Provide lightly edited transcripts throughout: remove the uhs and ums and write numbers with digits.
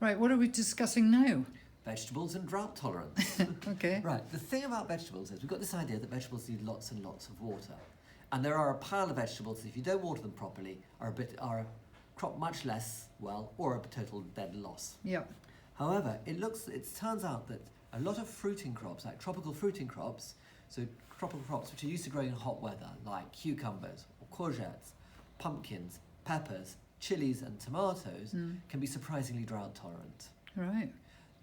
Right, what are we discussing now? Vegetables and drought tolerance. Okay. Right, the thing about vegetables is we've got this idea that vegetables need lots and lots of water. And there are a pile of vegetables that if you don't water them properly are a crop much less well or a total dead loss. Yep. However, it turns out that a lot of fruiting crops, like tropical fruiting crops, so tropical crops which are used to growing in hot weather, like cucumbers or courgettes, pumpkins, peppers, chilies and tomatoes, can be surprisingly drought tolerant. Right.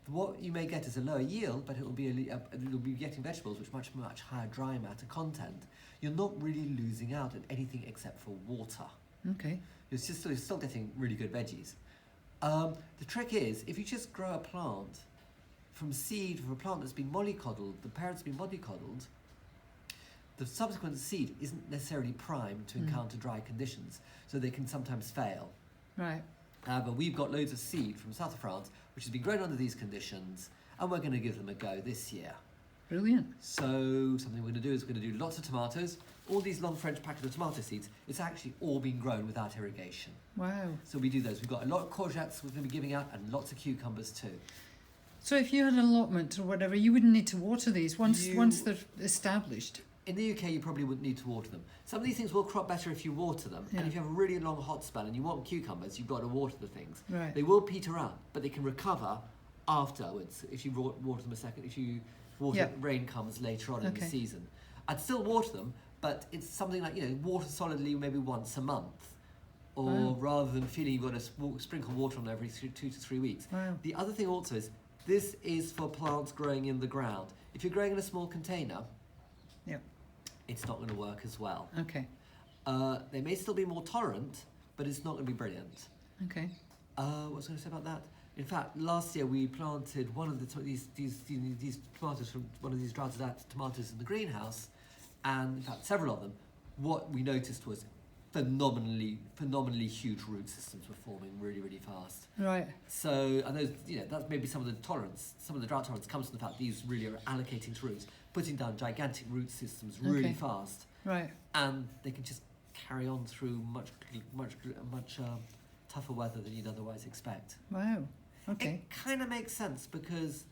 What you may get is a lower yield, but it'll be getting vegetables which much higher dry matter content. You're not really losing out on anything except for water. Okay. You're still getting really good veggies. The trick is, if you just grow a plant from seed from a plant that's been mollycoddled, the parent's been mollycoddled, the subsequent seed isn't necessarily primed to encounter dry conditions, so they can sometimes fail. Right. However, we've got loads of seed from south of France, which has been grown under these conditions, and we're going to give them a go this year. Brilliant. So something we're going to do is we're going to do lots of tomatoes. All these long French packet of tomato seeds, it's actually all been grown without irrigation. Wow. So we do those. We've got a lot of courgettes we're going to be giving out, and lots of cucumbers too. So if you had an allotment or whatever, you wouldn't need to water these once they're established. In the UK, you probably wouldn't need to water them. Some of these things will crop better if you water them. Yeah. And if you have a really long hot spell and you want cucumbers, you've got to water the things. Right. They will peter out, but they can recover afterwards if you water them a second. If you water, rain comes later on in the season. I'd still water them, but it's something like, water solidly maybe once a month. Or rather than feeling you've got to sprinkle water on them every 2 to 3 weeks. Wow. The other thing also is, this is for plants growing in the ground. If you're growing in a small container, it's not going to work as well. Okay. They may still be more tolerant, but it's not going to be brilliant. Okay. What was I going to say about that? In fact, last year we planted one of these tomatoes from one of these droughted out tomatoes in the greenhouse, and in fact several of them. What we noticed was phenomenally huge root systems were forming really, really fast. Right. So, and those, that's maybe some of the tolerance. Some of the drought tolerance comes from the fact these really are allocating to roots, putting down gigantic root systems really fast. Right. And they can just carry on through much tougher weather than you'd otherwise expect. Wow. Okay. It kind of makes sense because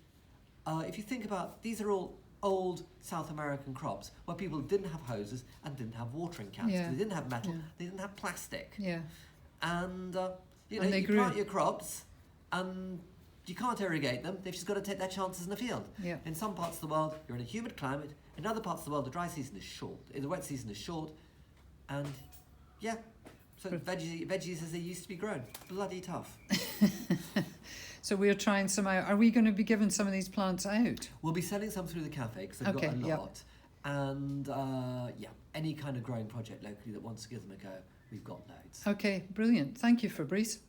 if you think about, these are all old South American crops where people didn't have hoses and didn't have watering cans. Yeah. They didn't have metal. Yeah. They didn't have plastic. Yeah. And you they grew. plant your crops and you can't irrigate them. They've just got to take their chances in the field. Yeah. In some parts of the world, you're in a humid climate. In other parts of the world, the dry season is short. The wet season is short. And so veggies as they used to be grown. Bloody tough. So we're trying some out. Are we going to be giving some of these plants out? We'll be selling some through the cafe because they've got a lot. And any kind of growing project locally that wants to give them a go, we've got loads. Okay, brilliant. Thank you, Fabrice.